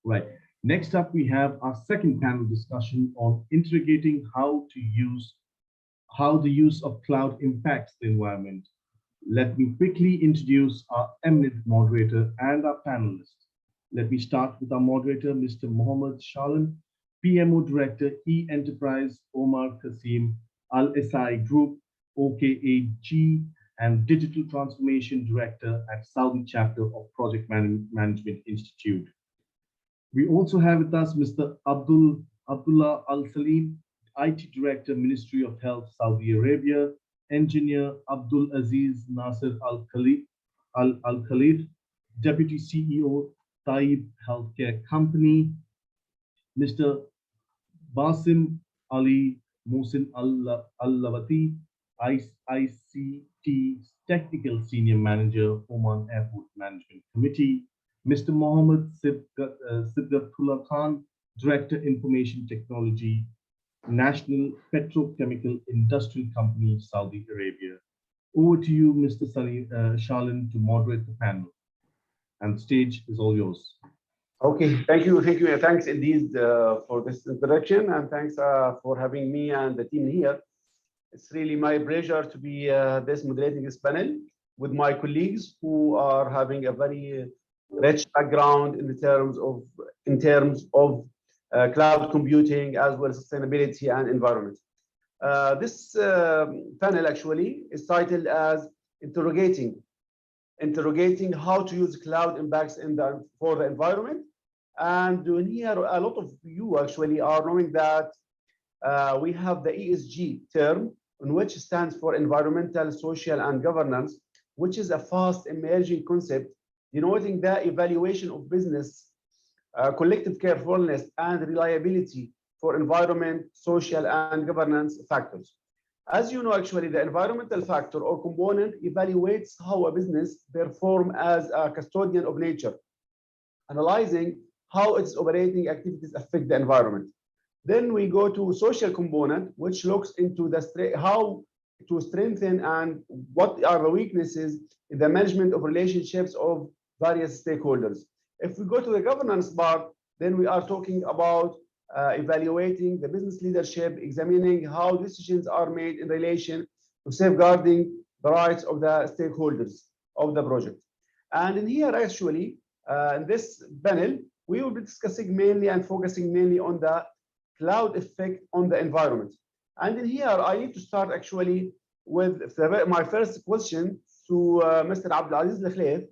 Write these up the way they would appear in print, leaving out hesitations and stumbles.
Right. Next up, we have our second panel discussion on interrogating how the use of cloud impacts the environment. Let me quickly introduce our eminent moderator and our panelists. Let me start with our moderator, Mr. Mohammed Shalan, PMO Director, E-Enterprise, Omar Qasim, Al-SI Group, OKAG, and Digital Transformation Director at Saudi Chapter of Project Management Institute. We also have with us Mr. Abdullah Al-Salim, IT Director, Ministry of Health, Saudi Arabia, Engineer Abdul Aziz Nasser Al-Khalid, Deputy CEO, Taib Healthcare Company, Mr. Basim Ali Mohsin Al-Lawati, ICT Technical Senior Manager, Oman Airport Management Committee, Mr. Mohammed Sibgatullah Khan, Director, Information Technology, National Petrochemical Industrial Company, Saudi Arabia. Over to you, Mr. Shalan, to moderate the panel. And the stage is all yours. Okay, thank you. Thanks indeed for this introduction, and thanks for having me and the team here. It's really my pleasure to be moderating this panel with my colleagues who are having a very rich background in terms of cloud computing as well as sustainability and environment. This panel actually is titled as interrogating how to use cloud impacts for the environment. And here, a lot of you actually are knowing that we have the ESG term, which stands for environmental, social, and governance, which is a fast emerging concept denoting the evaluation of business, collective carefulness, and reliability for environment, social, and governance factors. As you know, actually, the environmental factor or component evaluates how a business performs as a custodian of nature, analyzing how its operating activities affect the environment. Then we go to social component, which looks into how to strengthen and what are the weaknesses in the management of relationships of various stakeholders. If we go to the governance part, then we are talking about evaluating the business leadership, examining how decisions are made in relation to safeguarding the rights of the stakeholders of the project. And in here, actually, in this panel, we will be discussing mainly and focusing mainly on the cloud effect on the environment. And in here, I need to start actually with my first question to Mr. Abdulaziz Al-Khalid.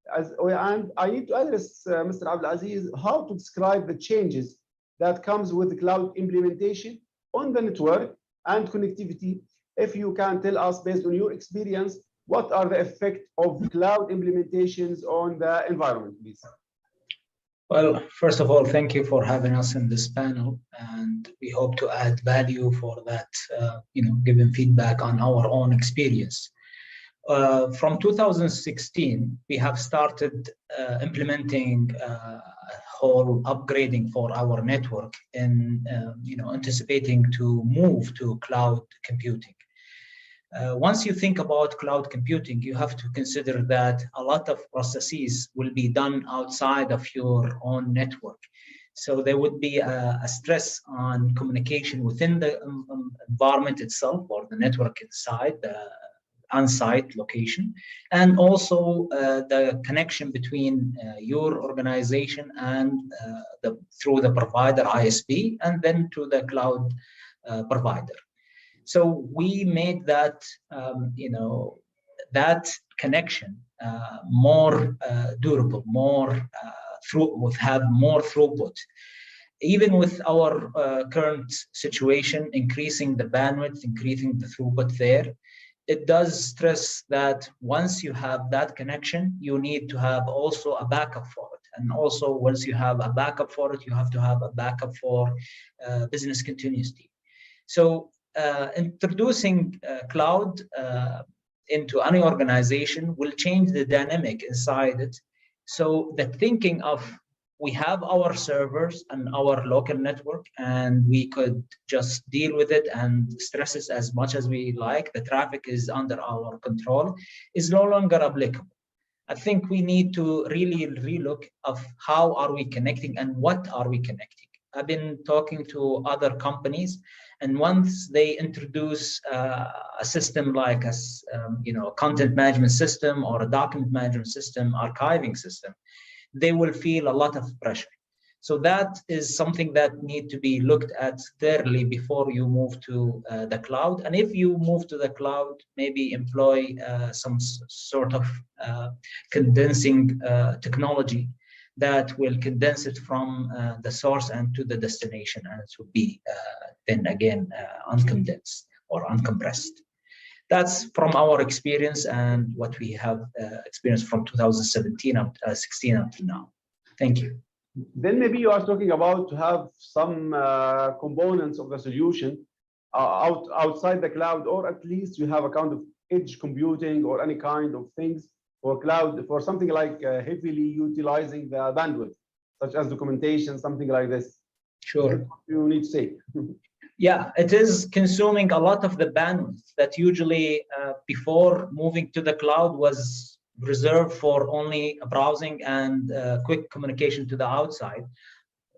And I need to address Mr. Abdulaziz how to describe the changes that comes with the cloud implementation on the network and connectivity. If you can tell us based on your experience, what are the effects of cloud implementations on the environment, please? Well, first of all, thank you for having us in this panel, and we hope to add value for that, giving feedback on our own experience. From 2016, we have started implementing whole upgrading for our network and anticipating to move to cloud computing. Once you think about cloud computing, you have to consider that a lot of processes will be done outside of your own network. So there would be a stress on communication within the environment itself or the network inside the on-site location, and also the connection between your organization and through the provider ISP and then to the cloud provider. So we made that that connection more durable, more have more throughput. Even with our current situation, increasing the bandwidth, increasing the throughput there, it does stress that once you have that connection, you need to have also a backup for it. And also once you have a backup for it, you have to have a backup for business continuity. So introducing cloud into any organization will change the dynamic inside it. So the thinking of we have our servers and our local network and we could just deal with it and stress it as much as we like, the traffic is under our control, is no longer applicable. I think we need to really relook of how are we connecting and what are we connecting. I've been talking to other companies, and once they introduce a system like a content management system or a document management system, archiving system, they will feel a lot of pressure. So that is something that need to be looked at thoroughly before you move to the cloud. And if you move to the cloud, maybe employ some sort of condensing technology that will condense it from the source and to the destination, and it will be then again uncondensed or uncompressed. That's from our experience and what we have experienced from 2017 up 16 up to now. Thank you. Then maybe you are talking about to have some components of the solution outside the cloud, or at least you have a kind of edge computing or any kind of things for cloud, for something like heavily utilizing the bandwidth, such as documentation, something like this. Sure. You need to say. Yeah, it is consuming a lot of the bandwidth that usually before moving to the cloud was reserved for only browsing and quick communication to the outside.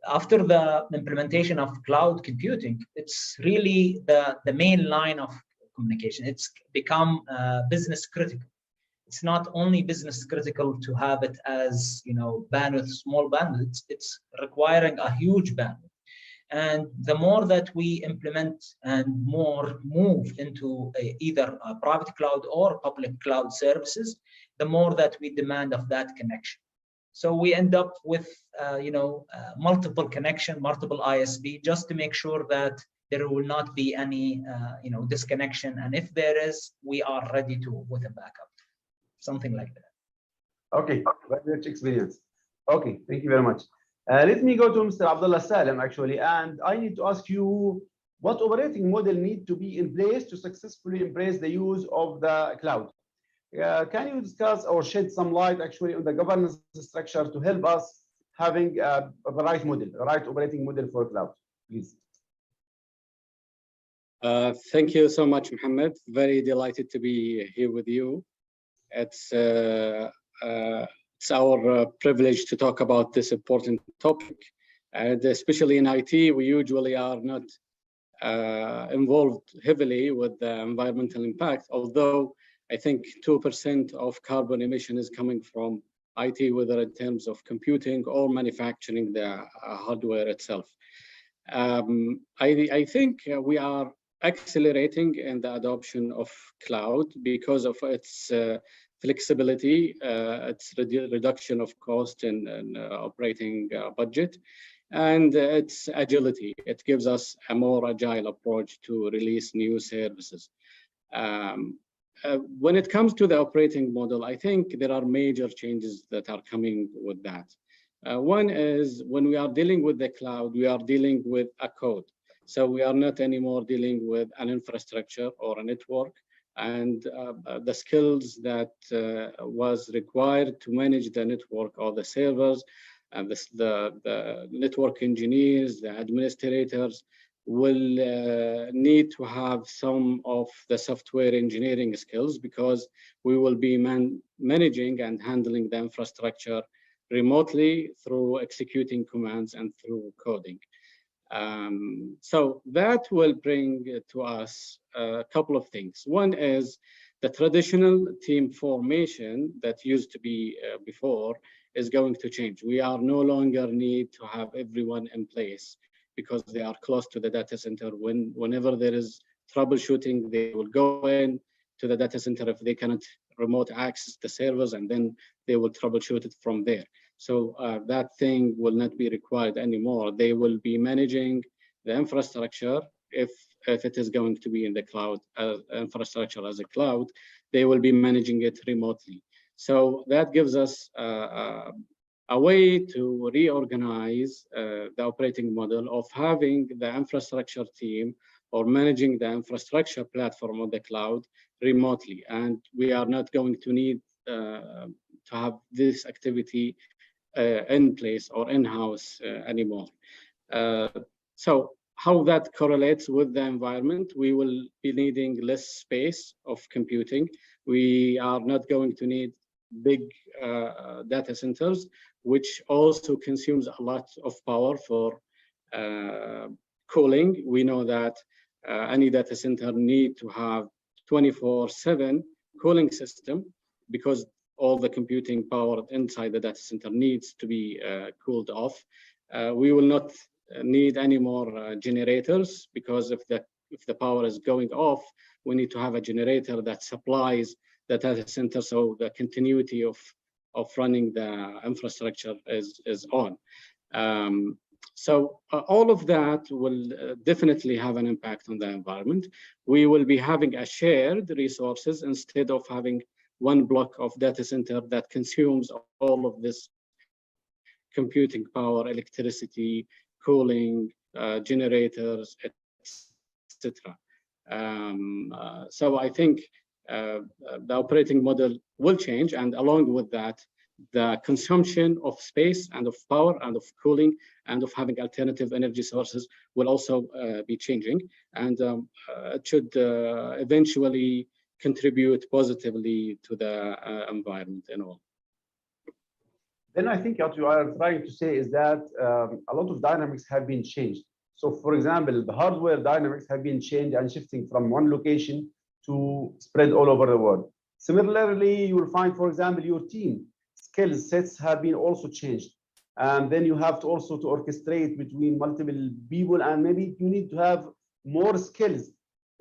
After the implementation of cloud computing, it's really the main line of communication. It's become business critical. It's not only business critical to have it as bandwidth, small bandwidth. It's requiring a huge bandwidth. And the more that we implement and more move into either a private cloud or public cloud services, the more that we demand of that connection. So we end up with multiple connection, multiple ISP, just to make sure that there will not be any disconnection. And if there is, we are ready to with a backup, something like that. Okay, very rich experience. Okay, thank you very much. Let me go to Mr. Abdullah Salim, actually, and I need to ask you what operating model need to be in place to successfully embrace the use of the cloud. Can you discuss or shed some light actually on the governance structure to help us having the right model, the right operating model for cloud, please? Thank you so much, Mohammed. Very delighted to be here with you. It's our privilege to talk about this important topic, and especially in IT, we usually are not involved heavily with the environmental impact, although I think 2% of carbon emission is coming from IT, whether in terms of computing or manufacturing the hardware itself. I think we are accelerating in the adoption of cloud because of its flexibility, its reduction of cost and operating budget, and its agility. It gives us a more agile approach to release new services. When it comes to the operating model, I think there are major changes that are coming with that. One is when we are dealing with the cloud, we are dealing with a code. So we are not anymore dealing with an infrastructure or a network, and the skills that was required to manage the network or the servers and the network engineers, the administrators will need to have some of the software engineering skills, because we will be managing and handling the infrastructure remotely through executing commands and through coding. So that will bring to us a couple of things. One is the traditional team formation that used to be before is going to change. We are no longer need to have everyone in place because they are close to the data center. Whenever there is troubleshooting, they will go in to the data center if they cannot remote access the servers, and then they will troubleshoot it from there. So that thing will not be required anymore. They will be managing the infrastructure if it is going to be in the cloud, infrastructure as a cloud, they will be managing it remotely. So that gives us a way to reorganize the operating model of having the infrastructure team or managing the infrastructure platform on the cloud remotely. And we are not going to need to have this activity in place or in-house anymore. So how that correlates with the environment, we will be needing less space of computing. We are not going to need big data centers, which also consumes a lot of power for cooling. We know that any data center need to have 24/7 cooling system because all the computing power inside the data center needs to be cooled off. We will not need any more generators, because if the power is going off, we need to have a generator that supplies the data center, so the continuity of running the infrastructure is on. So all of that will definitely have an impact on the environment. We will be having a shared resources instead of having one block of data center that consumes all of this computing power, electricity, cooling, generators, etc. So I think the operating model will change, and along with that, the consumption of space and of power and of cooling and of having alternative energy sources will also be changing, and it should eventually contribute positively to the environment and all. Then I think what you are trying to say is that a lot of dynamics have been changed. So for example, the hardware dynamics have been changed and shifting from one location to spread all over the world. Similarly, you will find, for example, your team skill sets have been also changed. And then you have to also to orchestrate between multiple people, and maybe you need to have more skills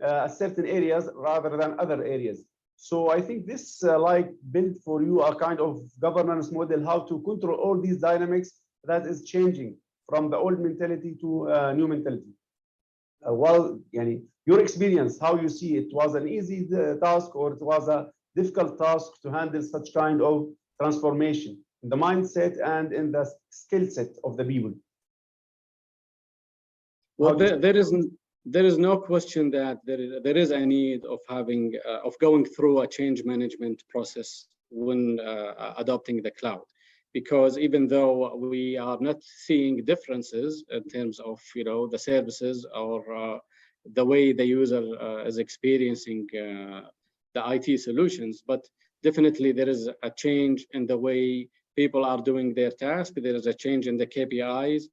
at certain areas rather than other areas. So I think this like built for you a kind of governance model, how to control all these dynamics that is changing from the old mentality to new mentality. Well, your experience, how you see it, was an easy task or it was a difficult task to handle such kind of transformation in the mindset and in the skill set of the people? Well, there is no question that there is a need of having of going through a change management process when adopting the cloud, because even though we are not seeing differences in terms of the services or the way the user is experiencing the IT solutions, but definitely there is a change in the way people are doing their task. There is a change in the KPIs.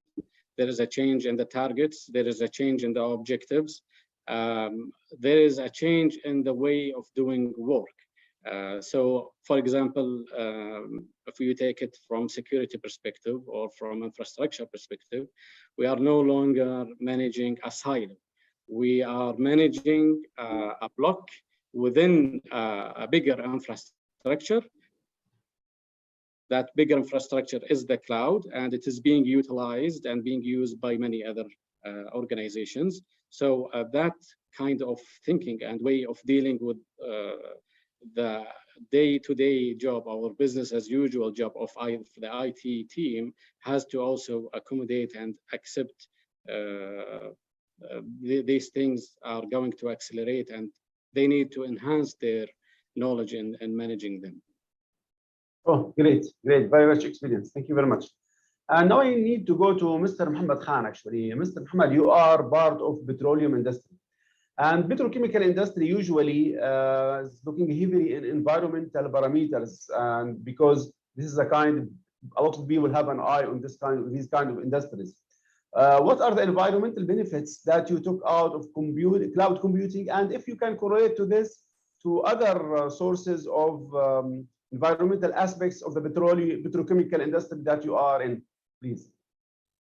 There is a change in the targets. There is a change in the objectives. There is a change in the way of doing work. So, for example, if you take it from security perspective or from infrastructure perspective, we are no longer managing a silo. We are managing a block within a bigger infrastructure. That bigger infrastructure is the cloud, and it is being utilized and being used by many other organizations. So that kind of thinking and way of dealing with the day-to-day job, our business as usual job of the IT team has to also accommodate and accept these things are going to accelerate, and they need to enhance their knowledge in managing them. Oh, great, very much experience. Thank you very much. And now I need to go to Mr. Muhammad Khan, actually. Mr. Muhammad, you are part of petroleum industry. And petrochemical industry usually is looking heavily in environmental parameters, and because this is a lot of people have an eye on these kind of industries. What are the environmental benefits that you took out of cloud computing? And if you can correlate to this to other sources of environmental aspects of the petrochemical industry that you are in, please.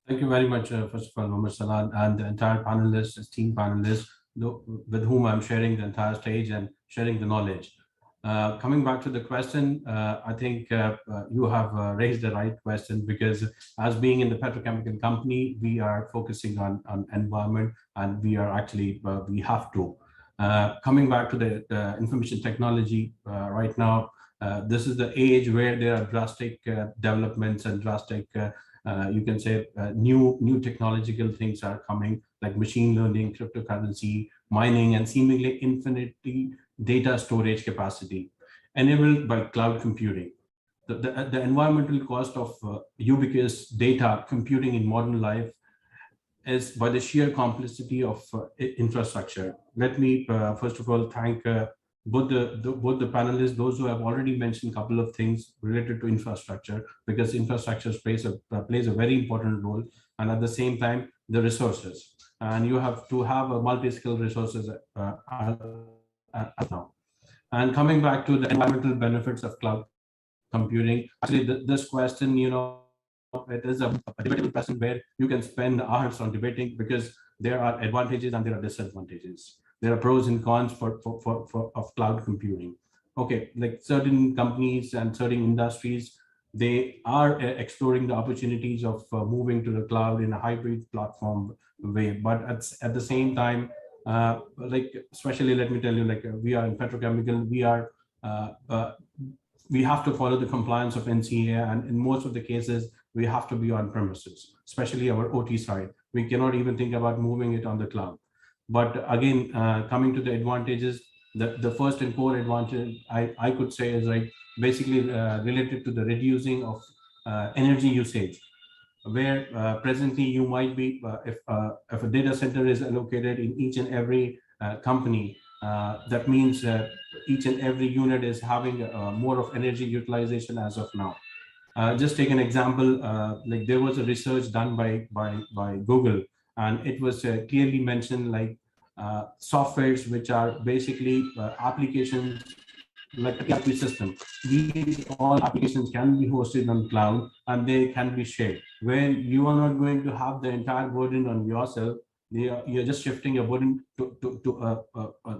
Thank you very much, first of all, Mohammed Salah, and the entire panelists, esteemed panelists, with whom I'm sharing the entire stage and sharing the knowledge. Coming back to the question, I think you have raised the right question, because as being in the petrochemical company, we are focusing on environment, and we are actually, we have to. Coming back to the information technology right now, this is the age where there are drastic developments and drastic, you can say, new technological things are coming, like machine learning, cryptocurrency, mining, and seemingly infinity data storage capacity enabled by cloud computing. The environmental cost of ubiquitous data computing in modern life is by the sheer complexity of infrastructure. Let me first of all thank both the panelists, those who have already mentioned a couple of things related to infrastructure, because infrastructure plays a very important role, and at the same time the resources, and you have to have a multi-skill resources now. And coming back to the environmental benefits of cloud computing, actually this question, it is a debatable question where you can spend hours on debating, because there are advantages and there are disadvantages. There are pros and cons of cloud computing. Okay, like certain companies and certain industries, they are exploring the opportunities of moving to the cloud in a hybrid platform way. But at the same time, like especially, let me tell you, like we are in petrochemical, we have to follow the compliance of NCA, and in most of the cases, we have to be on premises, especially our OT side. We cannot even think about moving it on the cloud. But again, coming to the advantages, the first and core advantage I could say is like basically related to the reducing of energy usage, where presently you might be, if a data center is allocated in each and every company, that means each and every unit is having more of energy utilization as of now. Just take an example, like there was a research done by Google, and it was clearly mentioned like softwares which are basically applications like a ERP system. These all applications can be hosted on cloud and they can be shared, where you are not going to have the entire burden on yourself. You're just shifting a burden to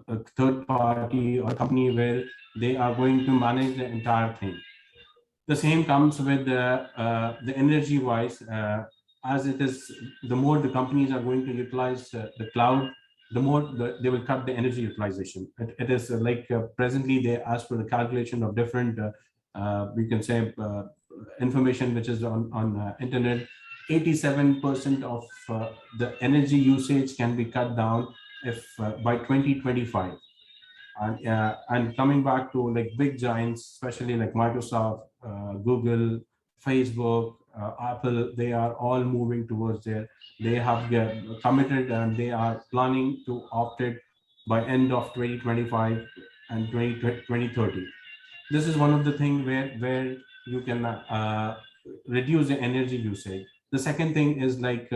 a third party or company where they are going to manage the entire thing. The same comes with the energy wise, as it is, the more the companies are going to utilize the cloud, the more they will cut the energy utilization. It is like presently they ask for the calculation of different, we can say information which is on internet. 87% of the energy usage can be cut down if by 2025. And coming back to like big giants, especially like Microsoft, Google, Facebook, Apple, they are all moving towards there. They have committed and they are planning to opt it by end of 2025 and 2030. This is one of the things where you can reduce the energy usage. The second thing is like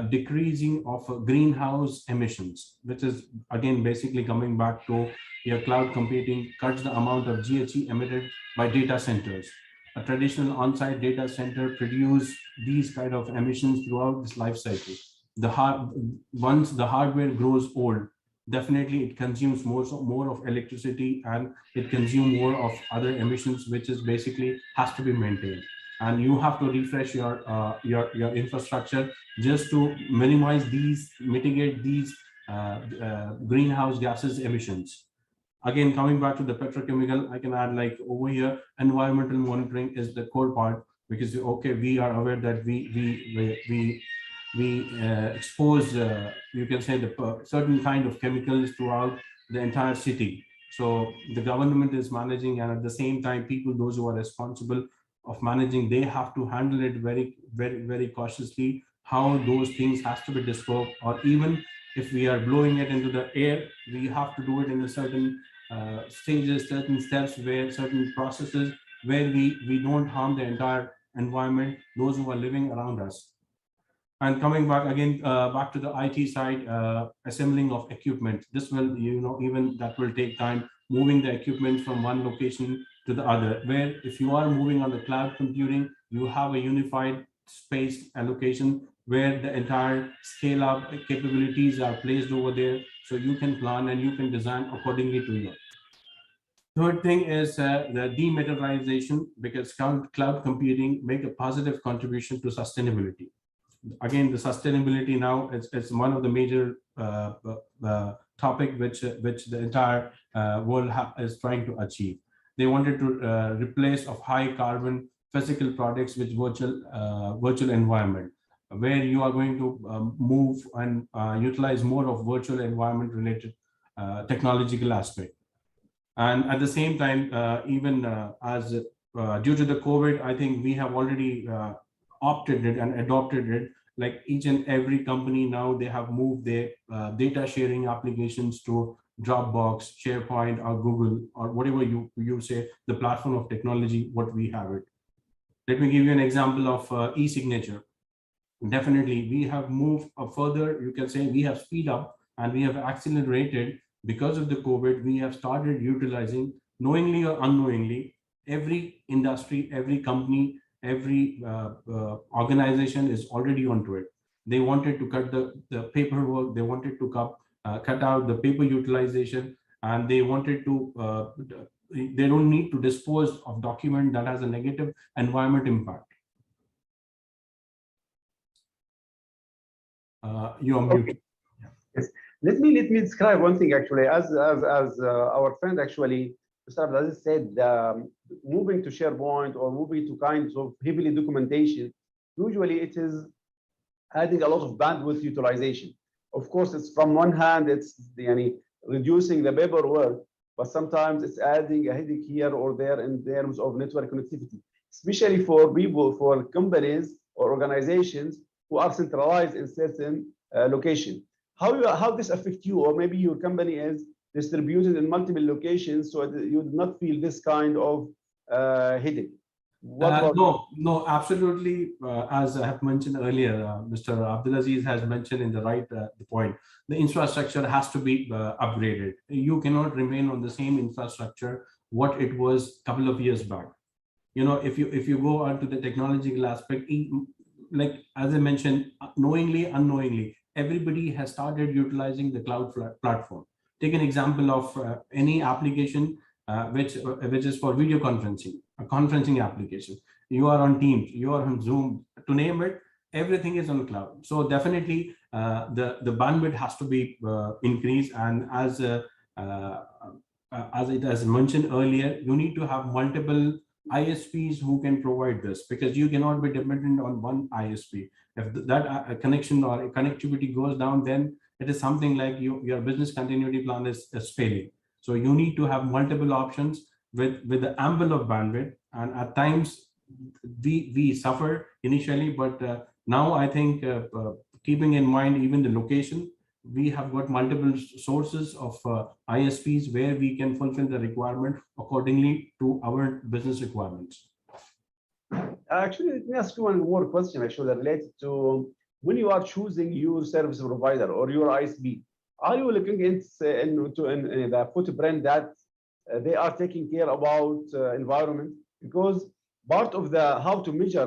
decreasing of greenhouse emissions, which is again basically coming back to your cloud computing cuts the amount of GHG emitted by data centers. A traditional on-site data center produce these kind of emissions throughout this life cycle. Once the hardware grows old, definitely it consumes more of electricity, and it consumes more of other emissions, which is basically has to be maintained. And you have to refresh your infrastructure just to mitigate these greenhouse gases emissions. Again, coming back to the petrochemical, I can add like over here, environmental monitoring is the core part, because okay, we are aware that we expose, you can say, the certain kind of chemicals throughout the entire city. So the government is managing, and at the same time, people, those who are responsible of managing, they have to handle it very cautiously, how those things has to be disposed, or even if we are blowing it into the air, we have to do it in a certain stages, certain steps, where certain processes where we don't harm the entire environment, those who are living around us. And coming back again, back to the IT side, assembling of equipment. This will, even that will take time, moving the equipment from one location to the other, where if you are moving on the cloud computing, you have a unified space allocation where the entire scale up capabilities are placed over there. So you can plan and you can design accordingly to you. Third thing is the dematerialization, because cloud computing make a positive contribution to sustainability. Again, the sustainability now is one of the major topic which the entire world is trying to achieve. They wanted to replace of high carbon physical products with virtual environment, where you are going to move and utilize more of virtual environment related technological aspect. And at the same time, even as due to the COVID, I think we have already opted it and adopted it. Like each and every company now, they have moved their data sharing applications to Dropbox, SharePoint, or Google, or whatever you say, the platform of technology, what we have it. Let me give you an example of e-signature. Definitely, we have moved further, you can say we have speed up and we have accelerated because of the COVID. We have started utilizing, knowingly or unknowingly, every industry, every company, every organization is already onto it. They wanted to cut the paperwork, they wanted to cut out the paper utilization, and they wanted to, they don't need to dispose of document that has a negative environment impact. You're muted. Yes. Let me describe one thing actually. As our friend actually, Mr. Abdulaziz said, moving to SharePoint or moving to kinds of heavily documentation, usually it is adding a lot of bandwidth utilization. Of course, it's from one hand, it's reducing the paperwork, but sometimes it's adding a headache here or there in terms of network connectivity, especially for people, for companies or organizations who are centralized in certain location. How this affect you, or maybe your company is distributed in multiple locations, so you do not feel this kind of headache? No, absolutely. As I have mentioned earlier, Mr. Abdulaziz has mentioned in the point. The infrastructure has to be upgraded. You cannot remain on the same infrastructure what it was a couple of years back. If you go on to the technological aspect, like as I mentioned, knowingly, unknowingly, everybody has started utilizing the cloud platform. Take an example of any application which is for video conferencing, a conferencing application. You are on Teams, you are on Zoom, to name it, everything is on cloud. So definitely the bandwidth has to be increased, and as it has mentioned earlier, you need to have multiple ISPs who can provide this, because you cannot be dependent on one ISP. If that connection or connectivity goes down, then it is something like your business continuity plan is failing. So you need to have multiple options with the ample of bandwidth, and at times we suffer initially, but now I think keeping in mind even the location, we have got multiple sources of ISPs where we can fulfill the requirement accordingly to our business requirements. Actually, let me ask you one more question actually related to when you are choosing your service provider or your ISP. Are you looking into the footprint that they are taking care about environment? Because part of the how to measure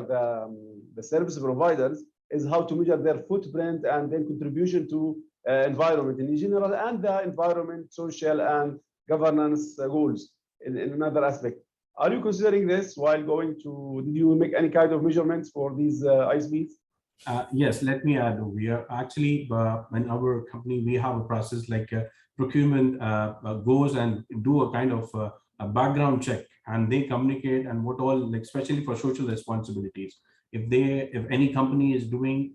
the service providers is how to measure their footprint and their contribution to environment in general, and the environment, social, and governance goals in another aspect. Are you considering this while going to? Did you make any kind of measurements for these ISPs? Yes, let me add. We are actually in our company, we have a process like procurement goes and do a kind of a background check, and they communicate and what all, like especially for social responsibilities. If any company is doing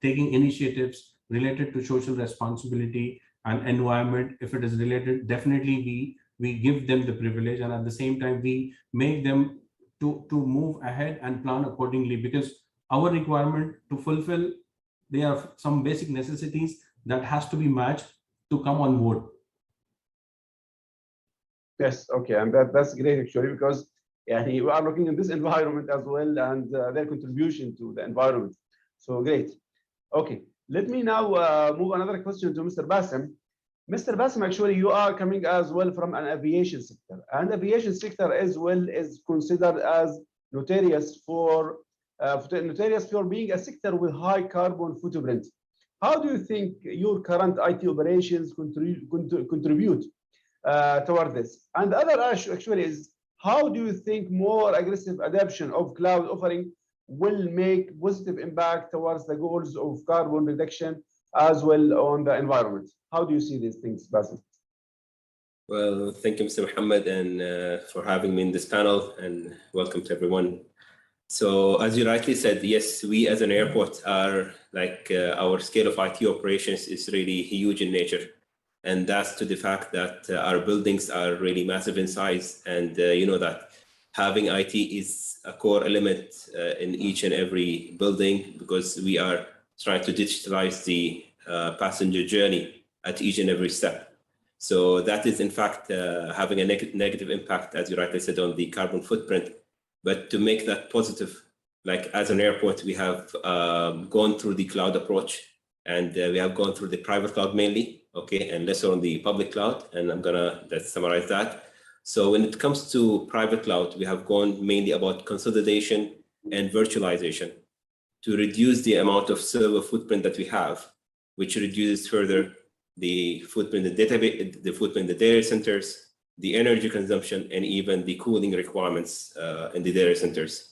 taking initiatives related to social responsibility and environment, if it is related, definitely we give them the privilege, and at the same time we make them to move ahead and plan accordingly, because our requirement to fulfill, there are some basic necessities that has to be matched to come on board. Yes, okay, and that's great actually, because we are looking in this environment as well, and their contribution to the environment. So great. Okay, let me now move another question to Mr. Bassem. Mr. Bassem, actually, you are coming as well from an aviation sector, and aviation sector as well is considered as notorious for being a sector with high carbon footprint. How do you think your current IT operations contribute toward this? And the other issue actually is, how do you think more aggressive adoption of cloud offering will make positive impact towards the goals of carbon reduction as well on the environment? How do you see these things, Bassem? Well, thank you, Mr. Muhammad, and for having me in this panel, and welcome to everyone. So as you rightly said, yes, we as an airport are like our scale of IT operations is really huge in nature. And that's to the fact that our buildings are really massive in size. And you know that having IT is a core element in each and every building, because we are trying to digitalize the passenger journey at each and every step. So that is in fact having a negative impact, as you rightly said, on the carbon footprint. But to make that positive, like as an airport, we have gone through the cloud approach, and we have gone through the private cloud mainly, okay, and lesser on the public cloud. And I'm gonna summarize that. So when it comes to private cloud, we have gone mainly about consolidation and virtualization to reduce the amount of server footprint that we have, which reduces further the footprint in the database, the footprint in the data centers, the energy consumption, and even the cooling requirements in the data centers.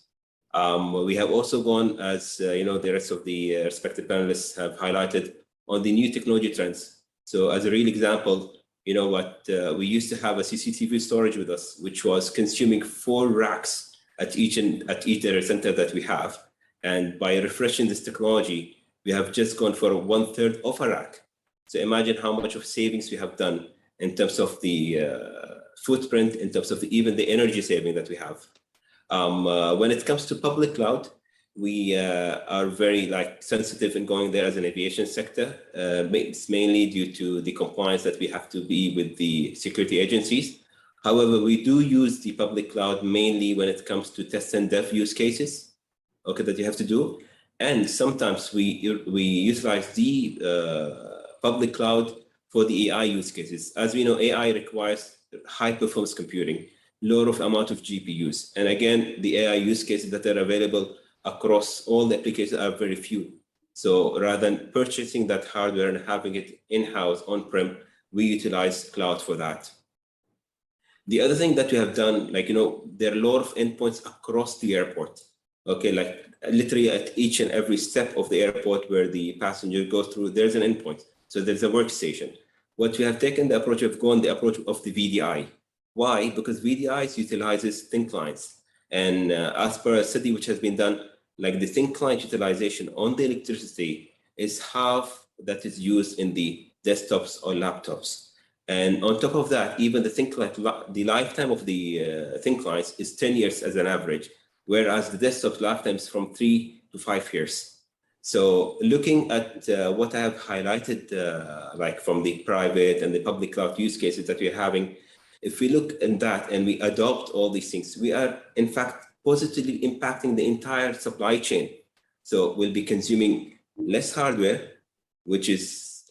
We have also gone, as you know, the rest of the respective panelists have highlighted, on the new technology trends. So as a real example, you know what, we used to have a CCTV storage with us, which was consuming 4 racks at each data center that we have. And by refreshing this technology, we have just gone for 1/3 of a rack. So imagine how much of savings we have done in terms of the footprint, in terms of even the energy saving that we have. When it comes to public cloud, we are very sensitive in going there as an aviation sector. It's mainly due to the compliance that we have to be with the security agencies. However, we do use the public cloud mainly when it comes to test and dev use cases, okay, that you have to do. And sometimes we utilize the public cloud for the AI use cases. As we know, AI requires high performance computing, lower amount of GPUs. And again, the AI use cases that are available across all the applications are very few. So rather than purchasing that hardware and having it in-house on-prem, we utilize cloud for that. The other thing that we have done, there are a lot of endpoints across the airport. Okay, literally at each and every step of the airport where the passenger goes through, there's an endpoint. So there's a workstation. What we have taken the approach of going the approach of the VDI. Why? Because VDI utilizes thin clients. And as per a study which has been done, the thin client utilization on the electricity is half that is used in the desktops or laptops. And on top of that, even the thin client, the lifetime of the thin clients is 10 years as an average, whereas the desktop lifetime is from 3 to 5 years. So looking at what I have highlighted, from the private and the public cloud use cases that we're having, if we look at that and we adopt all these things, we are in fact positively impacting the entire supply chain. So we'll be consuming less hardware, which is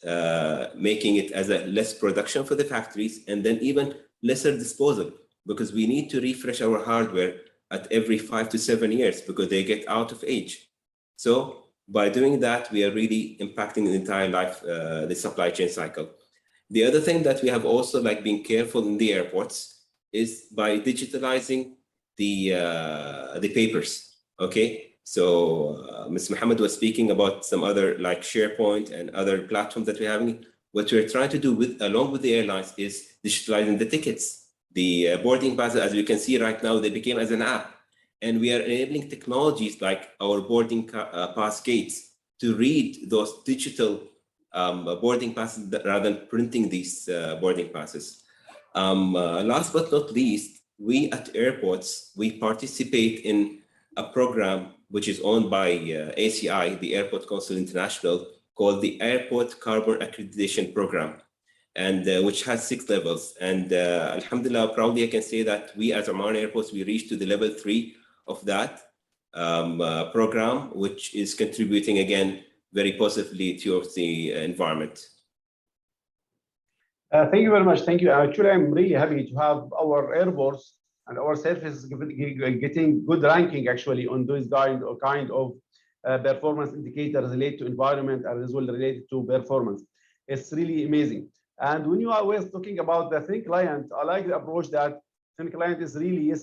making it as a less production for the factories, and then even lesser disposal, because we need to refresh our hardware at every 5 to 7 years because they get out of age. So by doing that, we are really impacting the entire life, the supply chain cycle. The other thing that we have also been careful in the airports is by digitalizing the papers. Okay, so Ms. Mohammed was speaking about some other SharePoint and other platforms that we're having. What we're trying to do along with the airlines is digitalizing the tickets, the boarding passes. As you can see right now, they became as an app, and we are enabling technologies like our boarding pass gates to read those digital boarding passes rather than printing these boarding passes. Last but not least, we at airports, we participate in a program which is owned by ACI, the Airport Council International, called the Airport Carbon Accreditation Program, and which has 6 levels. And alhamdulillah, proudly I can say that we as Oman Airports, we reached to the level 3 of that program, which is contributing again very positively towards the environment. Thank you very much. Thank you. Actually, I'm really happy to have our airports and our services getting good ranking actually on those kind of performance indicators related to environment and as well related to performance. It's really amazing. And when you are always talking about the thin client, I like the approach that thin client is really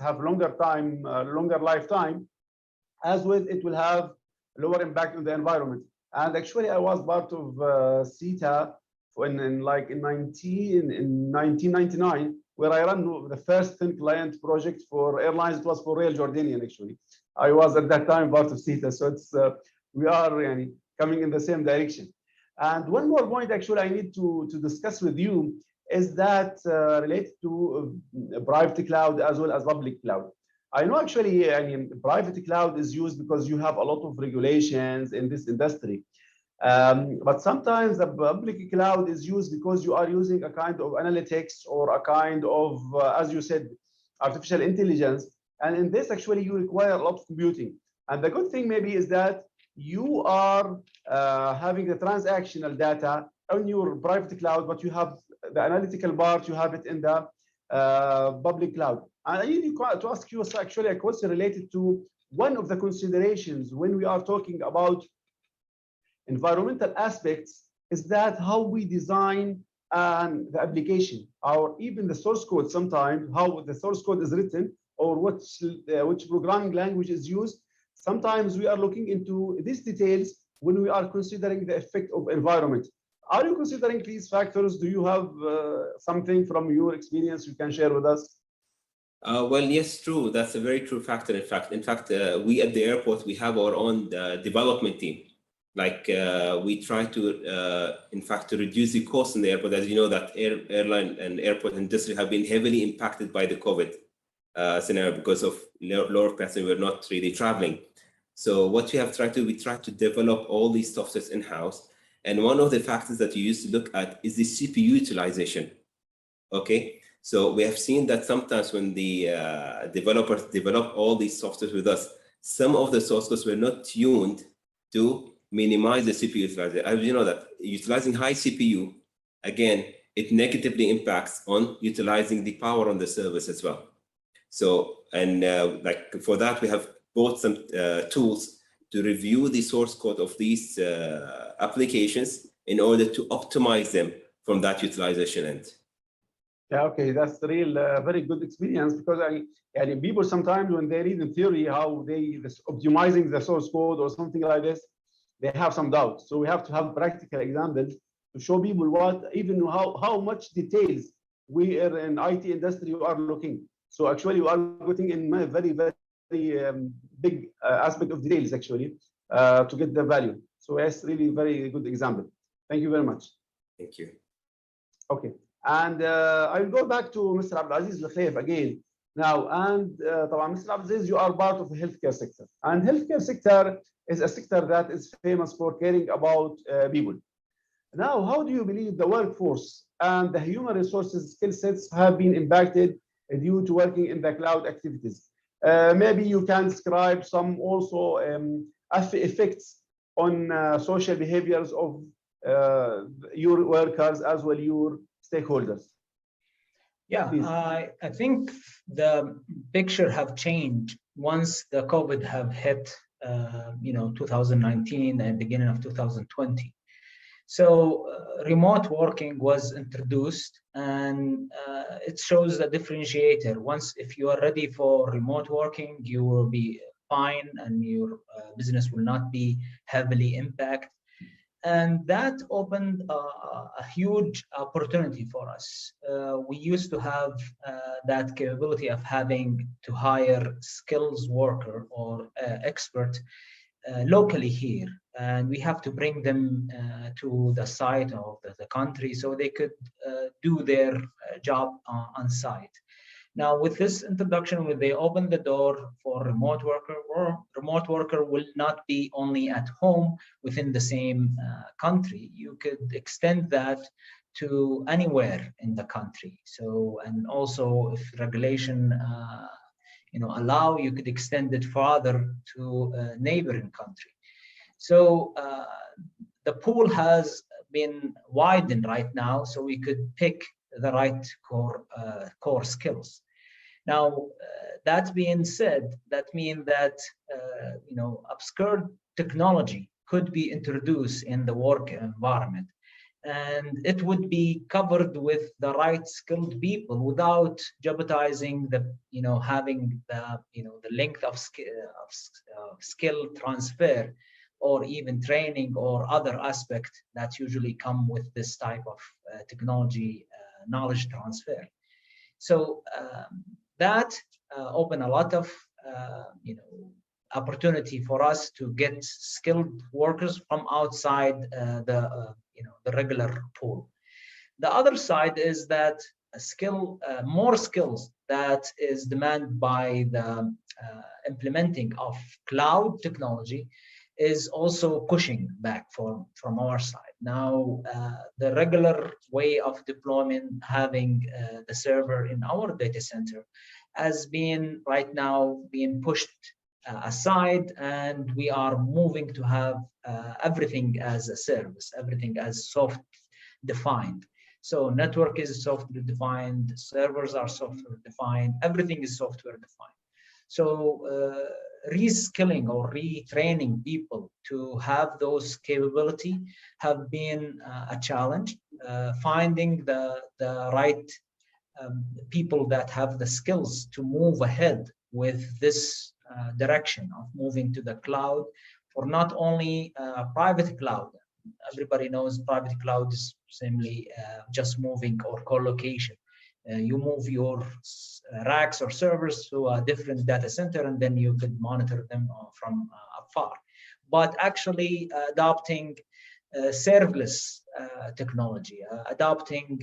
have longer time, longer lifetime, as well it will have lower impact on the environment. And actually, I was part of CETA in 1999, where I ran the first thin client project for airlines. It was for Royal Jordanian, actually. I was at that time part of CETA, so it's we are coming in the same direction. And one more point, actually, I need to discuss with you is that related to private cloud as well as public cloud. I know actually, private cloud is used because you have a lot of regulations in this industry. But sometimes the public cloud is used because you are using a kind of analytics or a kind of, as you said, artificial intelligence. And in this, actually, you require a lot of computing. And the good thing maybe is that you are having the transactional data on your private cloud, but you have the analytical part, you have it in the public cloud. And I need to ask you actually a question related to one of the considerations when we are talking about environmental aspects, is that how we design the application, or even the source code, sometimes how the source code is written, or which programming language is used. Sometimes we are looking into these details when we are considering the effect of environment. Are you considering these factors? Do you have something from your experience you can share with us? Well, yes, true. That's a very true factor. In fact, we at the airport, we have our own development team. Like we try to, in fact, to reduce the cost in the airport. As you know, that airline and airport industry have been heavily impacted by the COVID scenario because of lower capacity. We're not really traveling. So what we have tried to, we try to develop all these softwares in-house. And one of the factors that you used to look at is the CPU utilization. Okay, so we have seen that sometimes when the developers develop all these softwares with us, some of the source codes were not tuned to minimize the CPU utilization. As you know that utilizing high CPU, again, it negatively impacts on utilizing the power on the service as well. So, and like for that, we have bought some tools to review the source code of these applications in order to optimize them from that utilization end. Yeah, okay, that's the real very good experience, because people sometimes when they read in theory how they optimizing the source code or something like this, they have some doubt. So we have to have practical examples to show people what, even how much details we are in IT industry you are looking. So actually you are looking in a very, very big aspect of details actually to get the value. So yes, really very good example. Thank you very much. Thank you. Okay, and I will go back to Mr. Abdulaziz Al-Khaif again now. And Mr. Abdulaziz, you are part of the healthcare sector, and healthcare sector is a sector that is famous for caring about people. Now, how do you believe the workforce and the human resources skill sets have been impacted due to working in the cloud activities? Maybe you can describe some also effects on social behaviors of your workers as well your stakeholders. Yeah, I think the picture have changed once the COVID have hit 2019 and beginning of 2020. So remote working was introduced, and it shows a differentiator. Once, if you are ready for remote working, you will be fine and your business will not be heavily impacted. And that opened a huge opportunity for us. We used to have that capability of having to hire skills worker or expert locally here, and we have to bring them to the site of the country so they could do their job on site. Now, with this introduction, when they open the door for remote worker, or remote worker will not be only at home within the same country. You could extend that to anywhere in the country. So, and also if regulation allow, you could extend it further to a neighboring country. So the pool has been widened right now, so we could pick the right core skills. Now, that being said, that means that obscure technology could be introduced in the work environment, and it would be covered with the right skilled people without jeopardizing the having the length of skill transfer, or even training or other aspects that usually come with this type of technology knowledge transfer. So that opened a lot of opportunity for us to get skilled workers from outside the regular pool. The other side is that more skills that is demanded by the implementing of cloud technology is also pushing back from our side. Now, the regular way of deployment, having the server in our data center, has been right now being pushed aside, and we are moving to have everything as a service, everything as soft defined. So network is software defined, servers are software defined, everything is software defined. So reskilling or retraining people to have those capability have been a challenge. Finding the right people that have the skills to move ahead with this direction of moving to the cloud, for not only private cloud. Everybody knows private cloud is simply just moving or co-location. You move your racks or servers to a different data center, and then you could monitor them from afar. But actually adopting serverless technology, adopting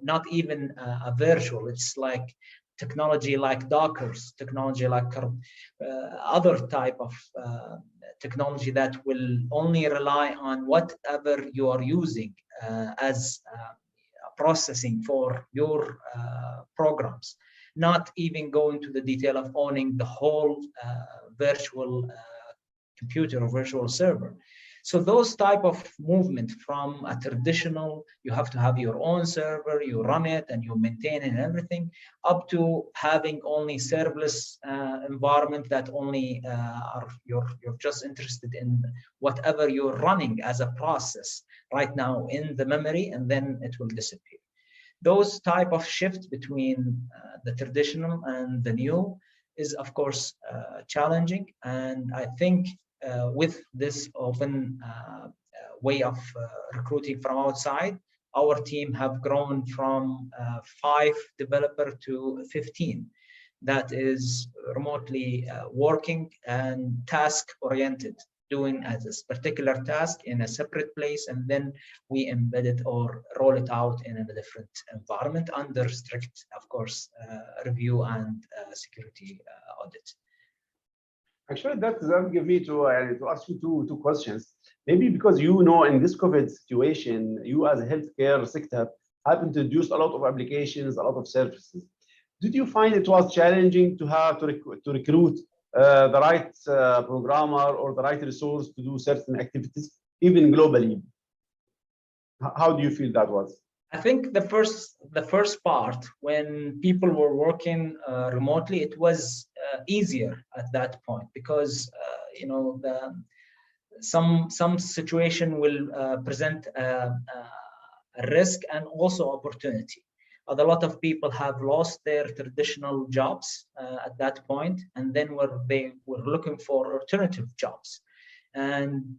not even a virtual, it's like technology like Dockers, technology like other type of technology that will only rely on whatever you are using as processing for your programs, not even going to the detail of owning the whole virtual computer or virtual server. So those type of movement from a traditional, you have to have your own server, you run it and you maintain it and everything, up to having only serverless environment that only you're just interested in whatever you're running as a process right now in the memory, and then it will disappear. Those type of shift between the traditional and the new is of course challenging, and I think with this open way of recruiting from outside, our team have grown from 5 developers to 15. That is remotely working and task oriented, doing as a particular task in a separate place, and then we embed it or roll it out in a different environment under strict, of course, review and security audit. Actually, that gives me to ask you two questions. Maybe because in this COVID situation, you as a healthcare sector have introduced a lot of applications, a lot of services. Did you find it was challenging to have to recruit the right programmer or the right resource to do certain activities, even globally? How do you feel that was? I think the first part, when people were working remotely, it was easier at that point, because some situation will present a risk and also opportunity. A lot of people have lost their traditional jobs at that point, and then they were looking for alternative jobs. And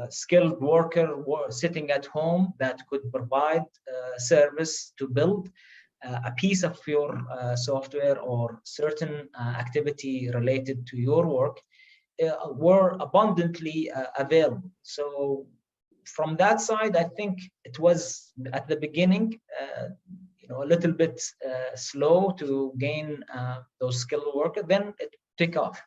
skilled worker sitting at home that could provide service to build a piece of your software or certain activity related to your work were abundantly available. So from that side, I think it was at the beginning a little bit slow to gain those skilled workers, then it took off.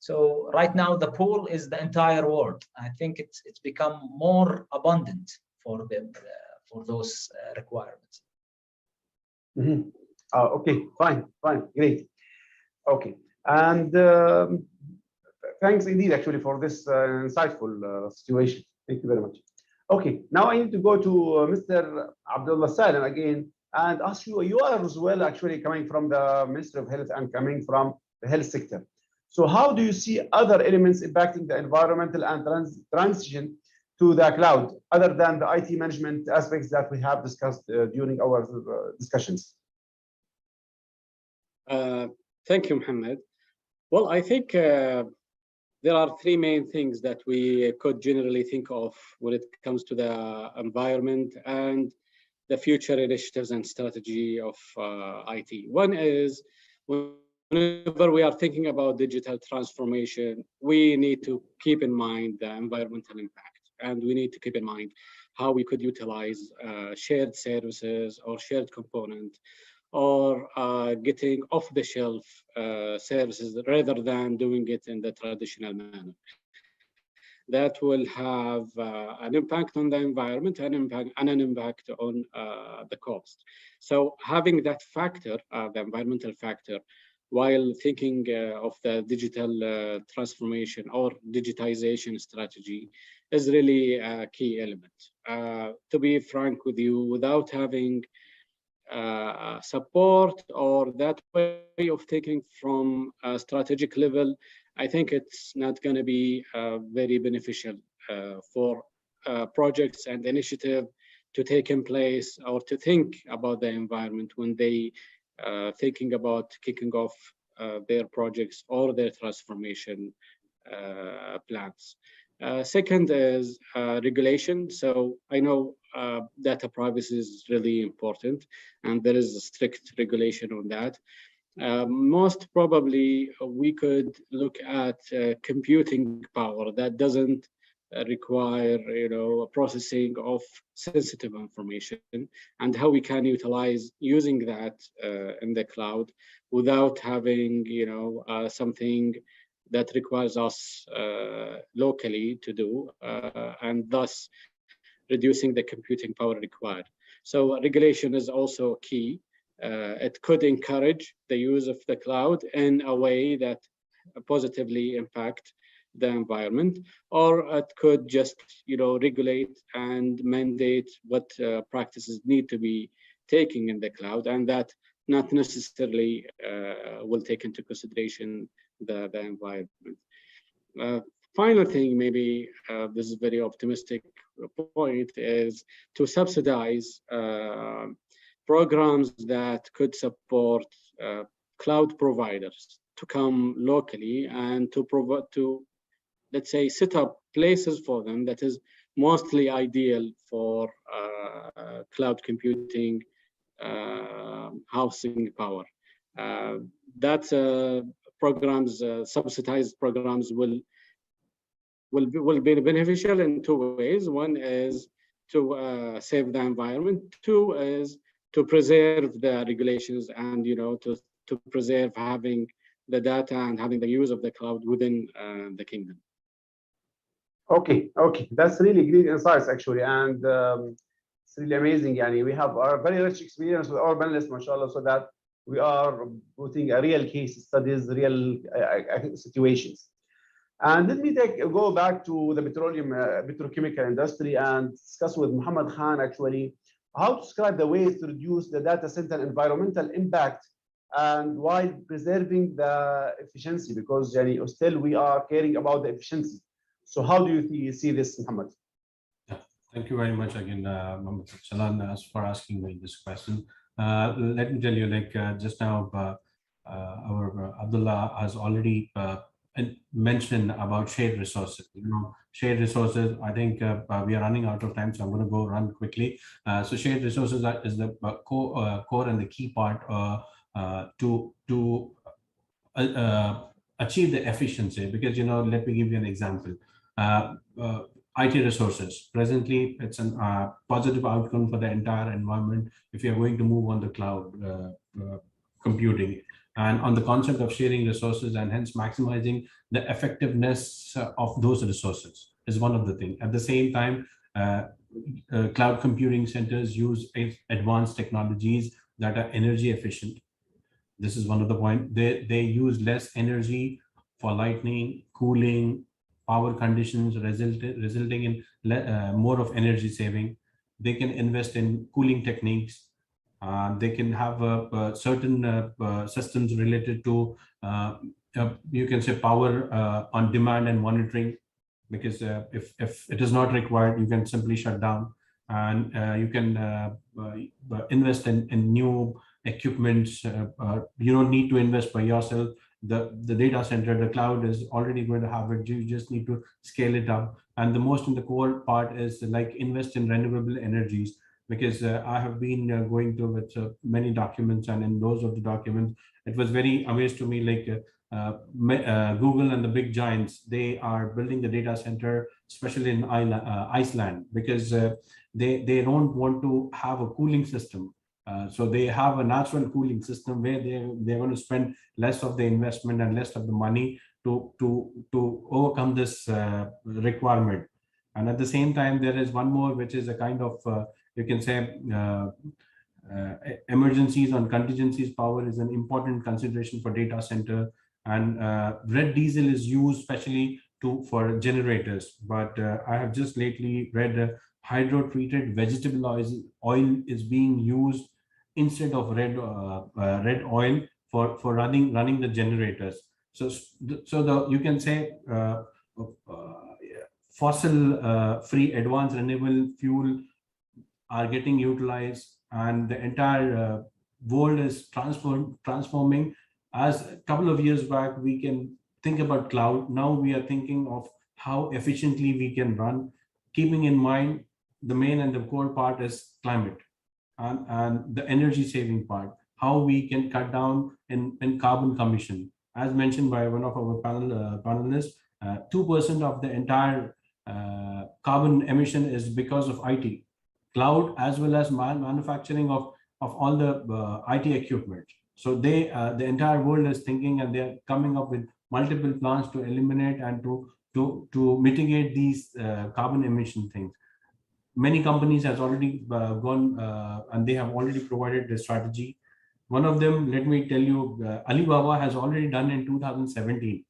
So right now the pool is the entire world. I think it's become more abundant for them for those requirements. Mm-hmm. Okay, fine, great. Okay, and thanks indeed actually for this insightful situation. Thank you very much. Okay, now I need to go to Mr. Abdullah Salim again and ask you. You are as well actually coming from the Ministry of Health and coming from the health sector. So how do you see other elements impacting the environmental and transition to the cloud, other than the IT management aspects that we have discussed during our discussions? Thank you, Mohammed. Well, I think there are 3 main things that we could generally think of when it comes to the environment and the future initiatives and strategy of IT. One is, whenever we are thinking about digital transformation, we need to keep in mind the environmental impact, and we need to keep in mind how we could utilize shared services or shared component or getting off-the-shelf services rather than doing it in the traditional manner. That will have an impact on the environment and an impact on the cost. So having that factor, the environmental factor, while thinking of the digital transformation or digitization strategy is really a key element. To be frank with you, without having support or that way of thinking from a strategic level, I think it's not going to be very beneficial for projects and initiative to take in place or to think about the environment when they thinking about kicking off their projects or their transformation plans. Second is regulation. So I know data privacy is really important, and there is a strict regulation on that. Most probably, we could look at computing power that doesn't require, processing of sensitive information, and how we can utilize using that in the cloud without having, something that requires us locally to do, and thus reducing the computing power required. So regulation is also key. It could encourage the use of the cloud in a way that positively impact the environment, or it could just, regulate and mandate what practices need to be taken in the cloud, and that not necessarily will take into consideration the environment. Final thing, maybe this is a very optimistic point, is to subsidize programs that could support cloud providers to come locally and to provide, to, let's say, set up places for them that is mostly ideal for cloud computing housing power. That programs, subsidized programs will be beneficial in two ways. One is to save the environment. Two is to preserve the regulations and, to preserve having the data and having the use of the cloud within the kingdom. Okay, that's really great insights actually, and it's really amazing. Yani, we have a very rich experience with our panelists, mashallah, so that we are putting a real case studies, real situations. And let me go back to the petrochemical industry and discuss with Muhammad Khan actually how to describe the ways to reduce the data center environmental impact and while preserving the efficiency, because still we are caring about the efficiency. So how do you see this, Muhammad? Thank you very much again, Mohammed Salan, for asking me this question. Let me tell you, just now, our Abdullah has already mentioned about shared resources. Shared resources, I think we are running out of time, so I'm going to run quickly. So shared resources is the core and the key part to achieve the efficiency, because, let me give you an example. IT resources. Presently, it's a positive outcome for the entire environment if you're going to move on the cloud computing, and on the concept of sharing resources and hence maximizing the effectiveness of those resources is one of the things. At the same time, cloud computing centers use advanced technologies that are energy efficient. This is one of the points. They use less energy for lighting, cooling, power conditions, resulting in more of energy saving. They can invest in cooling techniques. They can have certain systems related to, you can say, power on demand and monitoring, because if it is not required, you can simply shut down, and you can invest in new equipments. You don't need to invest by yourself. The data center, the cloud is already going to have it. You just need to scale it up. And the most in the core part is invest in renewable energies, because I have been going through with many documents, and in those of the documents, it was very amazed to me, Google and the big giants, they are building the data center, especially in Iceland, because they don't want to have a cooling system. So they have a natural cooling system where they're going to spend less of the investment and less of the money to overcome this requirement. And at the same time, there is one more, which is a kind of, you can say, emergencies and contingencies power is an important consideration for data center. And red diesel is used especially for generators. But I have just lately read hydro-treated vegetable oil is being used instead of red oil for running the generators. So you can say fossil free advanced renewable fuel are getting utilized, and the entire world is transforming. As a couple of years back, we can think about cloud. Now we are thinking of how efficiently we can run, keeping in mind the main and the core part is climate and the energy saving part, how we can cut down in carbon emission. As mentioned by one of our panelists, 2% of the entire carbon emission is because of IT, cloud, as well as manufacturing of all the IT equipment. So the entire world is thinking, and they're coming up with multiple plans to eliminate and to mitigate these carbon emission things. Many companies has already gone and they have already provided the strategy. One of them, let me tell you, Alibaba has already done in 2017,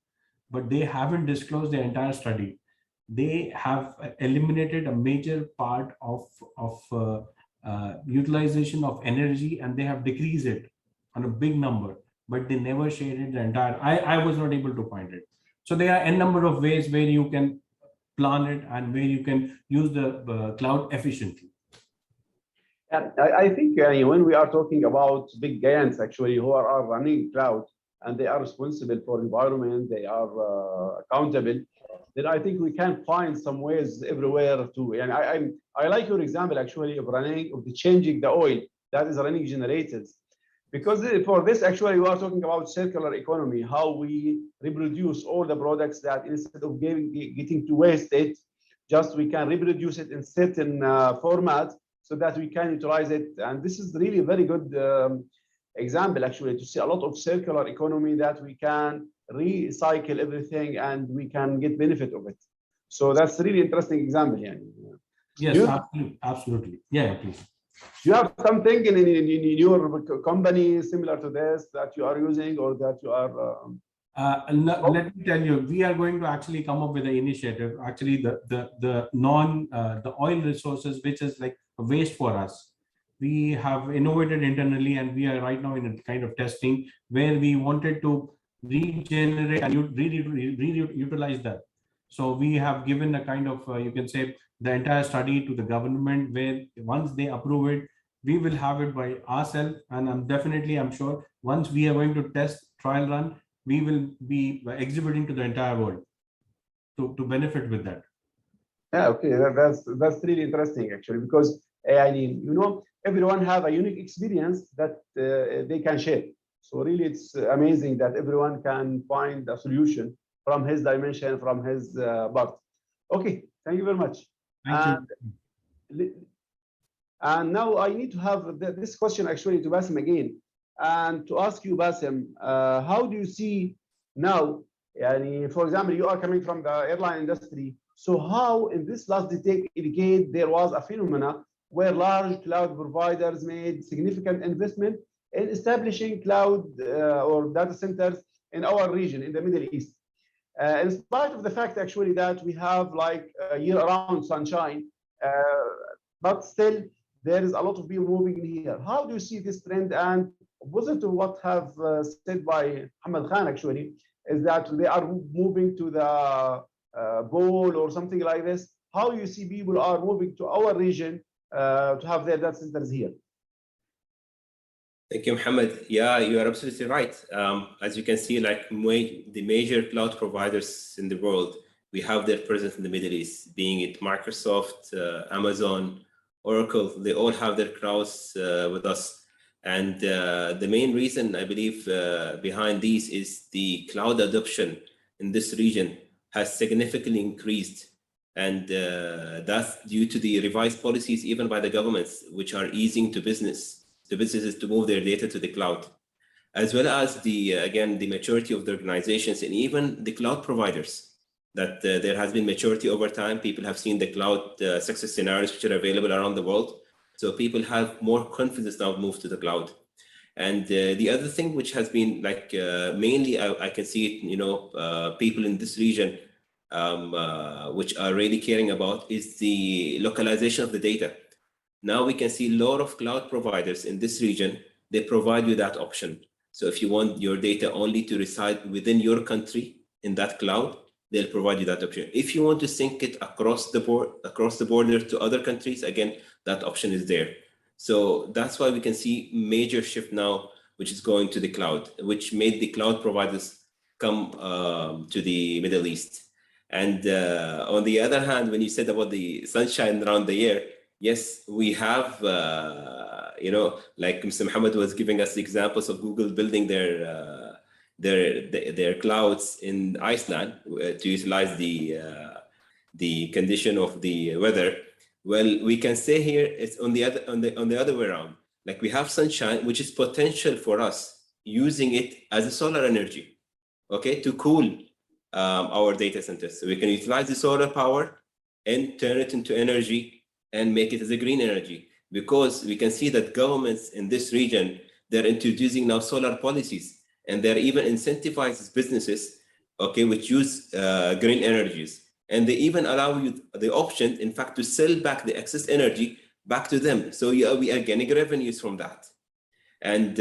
but they haven't disclosed the entire study. They have eliminated a major part of utilization of energy, and they have decreased it on a big number, but they never shared it the entire. I was not able to find it. So there are a number of ways where you can plan it and where you can use the cloud efficiently. Yeah, I think when we are talking about big giants actually who are running cloud and they are responsible for environment, they are accountable, then I think we can find some ways everywhere to. And I like your example actually of changing the oil that is running generators, because for this actually we are talking about circular economy, how we reproduce all the products that instead of getting to waste it, just we can reproduce it in certain formats so that we can utilize it. And this is really a very good example actually to see a lot of circular economy that we can recycle everything and we can get benefit of it. So that's a really interesting example here. Yes, absolutely. Yeah, please. Do you have something in your company similar to this that you are using or that you are? Let me tell you, we are going to actually come up with an initiative. Actually, the oil resources, which is like a waste for us, we have innovated internally, and we are right now in a kind of testing where we wanted to regenerate and reutilize that. So we have given a kind of, you can say, the entire study to the government, where once they approve it, we will have it by ourselves. And I'm sure once we are going to test, trial run, we will be exhibiting to the entire world to benefit with that. Yeah, okay, that's really interesting actually, because I mean, everyone have a unique experience that they can share. So really, it's amazing that everyone can find a solution from his dimension, from his part. Okay, thank you very much. Thank you. And now I need to have this question actually to Bassem again, and to ask you, Bassem, how do you see now? For example, you are coming from the airline industry. So how in this last decade there was a phenomena where large cloud providers made significant investment in establishing cloud or data centers in our region, in the Middle East. In spite of the fact actually that we have like year-round sunshine, but still there is a lot of people moving in here. How do you see this trend? And opposite to what have said by Hamad Khan actually, is that they are moving to the bowl or something like this. How you see people are moving to our region to have their data centers here? Thank you, Mohammed. Yeah, you are absolutely right. As you can see, like the major cloud providers in the world, we have their presence in the Middle East, being it Microsoft, Amazon, Oracle, they all have their clouds with us. And the main reason I believe behind these is the cloud adoption in this region has significantly increased. And that's due to the revised policies even by the governments, which are easing to business to businesses to move their data to the cloud, as well as the again, the maturity of the organizations and even the cloud providers, that there has been maturity over time. People have seen the cloud success scenarios which are available around the world. So people have more confidence now to move to the cloud. And the other thing which has been like mainly I can see it, people in this region which are really caring about is the localization of the data. Now we can see a lot of cloud providers in this region, they provide you that option. So if you want your data only to reside within your country in that cloud, they'll provide you that option. If you want to sync it across the border to other countries, again, that option is there. So that's why we can see major shift now, which is going to the cloud, which made the cloud providers come to the Middle East. And on the other hand, when you said about the sunshine around the year, yes, we have, like Mr. Muhammad was giving us examples of Google building their clouds in Iceland to utilize the condition of the weather. Well, we can say here it's on the other way around. Like we have sunshine, which is potential for us using it as a solar energy, okay, to cool our data centers. So we can utilize the solar power and turn it into energy and make it as a green energy, because we can see that governments in this region, they're introducing now solar policies, and they're even incentivizing businesses, okay, which use green energies. And they even allow you the option, in fact, to sell back the excess energy back to them. So we are getting revenues from that. And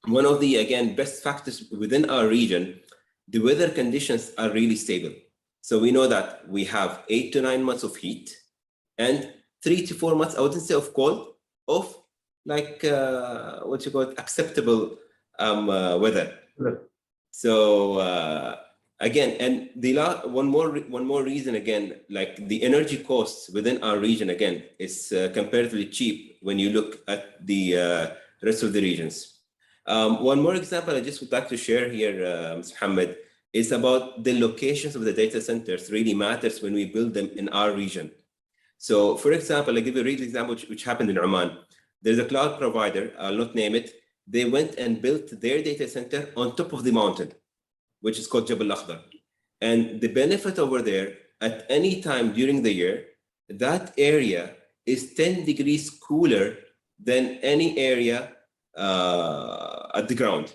one of the, again, best factors within our region, the weather conditions are really stable. So we know that we have 8 to 9 months of heat and 3 to 4 months, I wouldn't say of cold, of like what you call it, acceptable weather. Right. So again, and the one more reason, again, like the energy costs within our region, again, is comparatively cheap when you look at the rest of the regions. One more example I just would like to share here, Mr. Mohammed, is about the locations of the data centers really matters when we build them in our region. So for example, I give you a real example which happened in Oman. There's a cloud provider, I'll not name it. They went and built their data center on top of the mountain, which is called Jabal Akhdar. And the benefit over there, at any time during the year, that area is 10 degrees cooler than any area at the ground.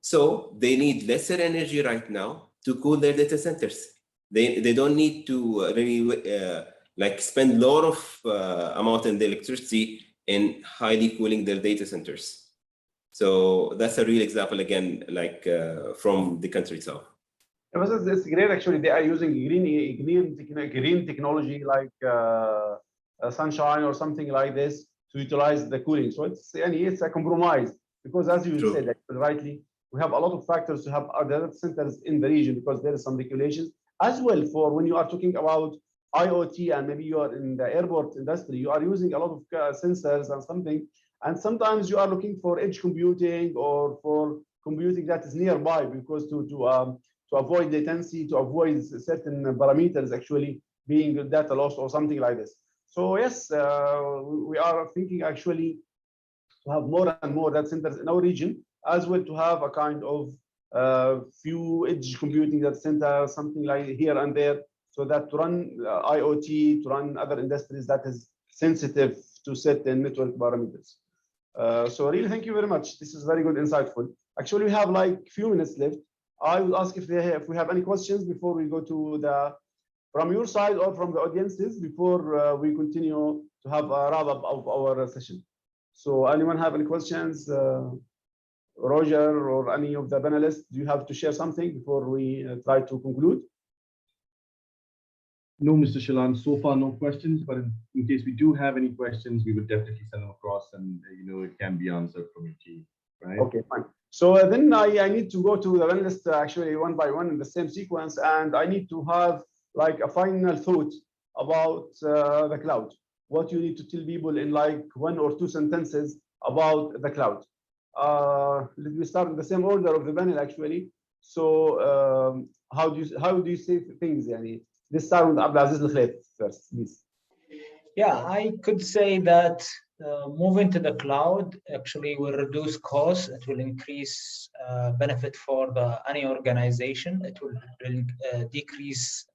So they need lesser energy right now to cool their data centers. They don't need to really like spend a lot of amount in the electricity in highly cooling their data centers. So that's a real example, again, like from the country itself. It's great, actually. They are using green technology like sunshine or something like this to utilize the cooling. So it's a compromise, because as you said rightly, we have a lot of factors to have our data centers in the region, because there is some regulations as well for when you are talking about IoT, and maybe you are in the airport industry, you are using a lot of sensors and something, and sometimes you are looking for edge computing or for computing that is nearby, because to avoid latency, to avoid certain parameters actually being data loss or something like this. So yes, we are thinking actually to have more and more data centers in our region, as well to have a kind of few edge computing data centers, something like here and there, so that to run IoT, to run other industries that is sensitive to certain network parameters. So really, thank you very much. This is very good, insightful. Actually, we have like few minutes left. I will ask if we have any questions before we go to from your side or from the audiences, before we continue to have a wrap up of our session. So anyone have any questions? Roger or any of the panelists, do you have to share something before we try to conclude? No, Mr. Shalan, so far no questions, but in case we do have any questions, we will definitely send them across, and it can be answered from your team, right? Okay, fine. So then I need to go to the panelists actually one by one in the same sequence, and I need to have like a final thought about the cloud. What you need to tell people in like 1 or 2 sentences about the cloud. Let me start in the same order of the panel actually. So how do you say things? Yani, let's start with Abdulaziz Al-Khaif first, please. Yeah, I could say that moving to the cloud actually will reduce costs. It will increase benefit for any organization. It will decrease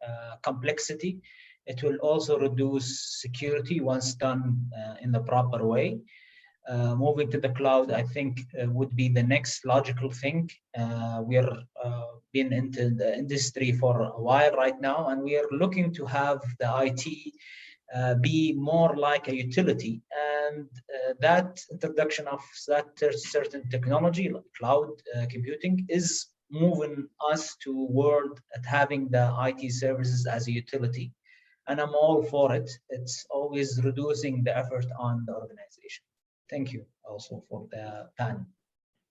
complexity. It will also reduce security once done in the proper way. Moving to the cloud, I think, would be the next logical thing. We are been into the industry for a while right now, and we are looking to have the IT be more like a utility, and that introduction of that certain technology like cloud computing is moving us toward having the IT services as a utility, and I'm all for it. It's always reducing the effort on the organization. Thank you also for the panel.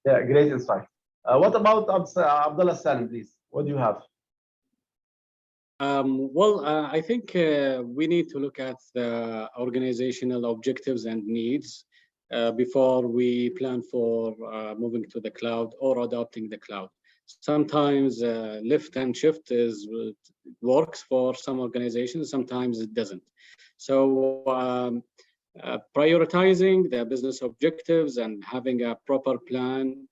Yeah, great insight. What about Abdullah Salim, please? What do you have? I think we need to look at the organizational objectives and needs before we plan for moving to the cloud or adopting the cloud. Sometimes lift and shift works for some organizations, sometimes it doesn't. So prioritizing the business objectives and having a proper plan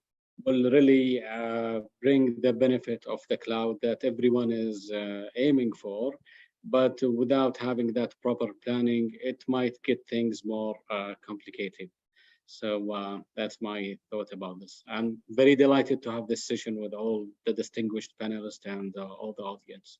will really bring the benefit of the cloud that everyone is aiming for. But without having that proper planning, it might get things more complicated. So that's my thought about this. I'm very delighted to have this session with all the distinguished panelists and all the audience.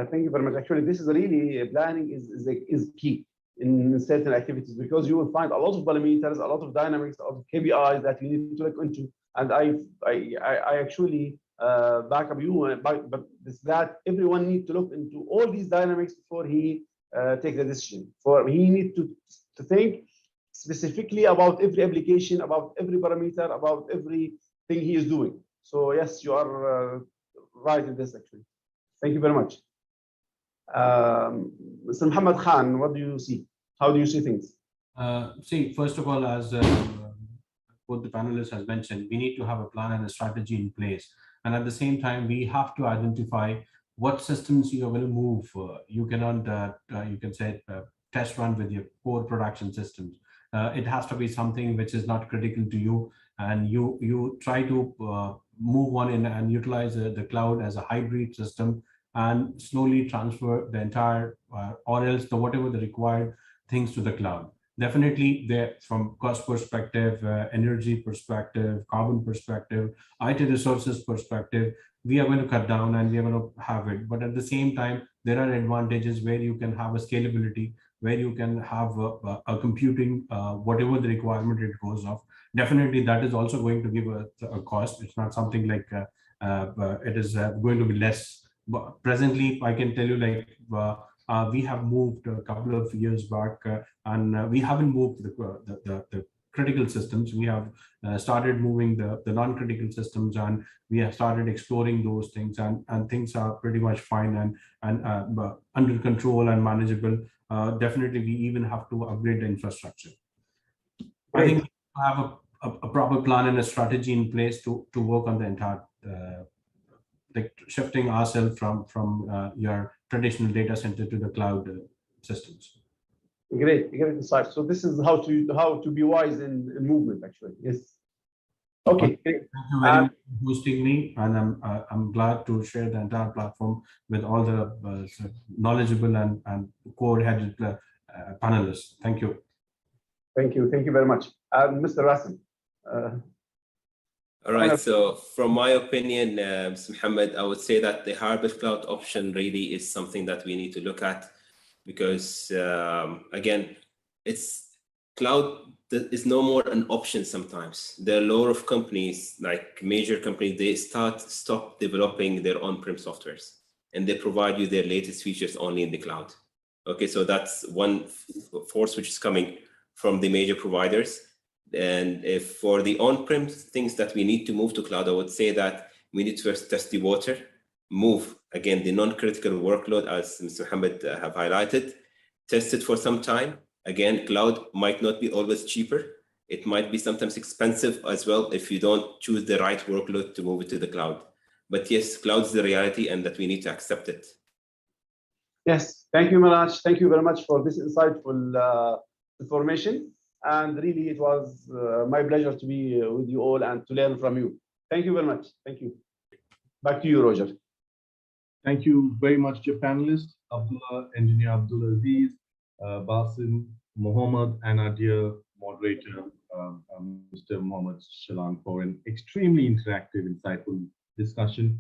Thank you very much. Actually, this is really planning is key in certain activities, because you will find a lot of parameters, a lot of dynamics, a lot of KPIs that you need to look into. And I actually back up you, but that everyone needs to look into all these dynamics before he takes a decision. For he needs to think specifically about every application, about every parameter, about everything he is doing. So yes, you are right in this actually. Thank you very much. Mr. Muhammad Khan, what do you see? How do you see things? See, first of all, as both the panelists has mentioned, we need to have a plan and a strategy in place. And at the same time, we have to identify what systems you are going to move. You cannot, you can say, test run with your core production systems. It has to be something which is not critical to you, and you try to move on in and utilize the cloud as a hybrid system and slowly transfer the entire or else whatever the required things to the cloud. Definitely there, from cost perspective, energy perspective, carbon perspective, IT resources perspective, we are going to cut down and we are going to have it. But at the same time, there are advantages where you can have a scalability, where you can have a computing, whatever the requirement it goes off. Definitely that is also going to give a cost. It's not something like it is going to be less. But presently, I can tell you, like, we have moved a couple of years back and we haven't moved the critical systems. We have started moving the non-critical systems, and we have started exploring those things, and things are pretty much fine and under control and manageable. Definitely, we even have to upgrade the infrastructure. I think we have a proper plan and a strategy in place to work on the entire like shifting ourselves from your traditional data center to the cloud systems. Great insight. So this is how to be wise in movement, actually. Yes. Okay. Thank you very much for hosting me, and I'm glad to share the entire platform with all the knowledgeable and core-headed panelists. Thank you. Thank you very much, Mr. Rasim. All right, so from my opinion, Mr. Muhammad, I would say that the hybrid cloud option really is something that we need to look at, because again, it's cloud is no more an option sometimes. There are a lot of companies, like major companies, they stop developing their on-prem softwares, and they provide you their latest features only in the cloud. Okay, so that's one force which is coming from the major providers. And if for the on-prem things that we need to move to cloud, I would say that we need to first test the water, move, again, the non-critical workload, as Mr. Muhammad have highlighted, test it for some time. Again, cloud might not be always cheaper. It might be sometimes expensive as well if you don't choose the right workload to move it to the cloud. But yes, cloud is the reality, and that we need to accept it. Yes, thank you, Miraj. Thank you very much for this insightful information. And really, it was my pleasure to be with you all and to learn from you. Thank you very much. Thank you. Back to you, Roger. Thank you very much to your panelists, Abdullah, Engineer Abdullah Aziz, Basim, Mohammed, and our dear moderator, Mr. Mohammed Shalan, for an extremely interactive, insightful discussion.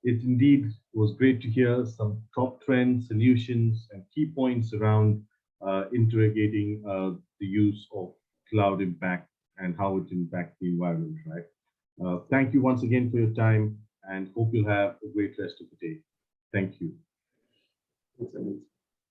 It indeed was great to hear some top trends, solutions, and key points around interrogating the use of cloud impact and how it impacts the environment, right? Thank you once again for your time, and hope you'll have a great rest of the day. Thank you. Excellent.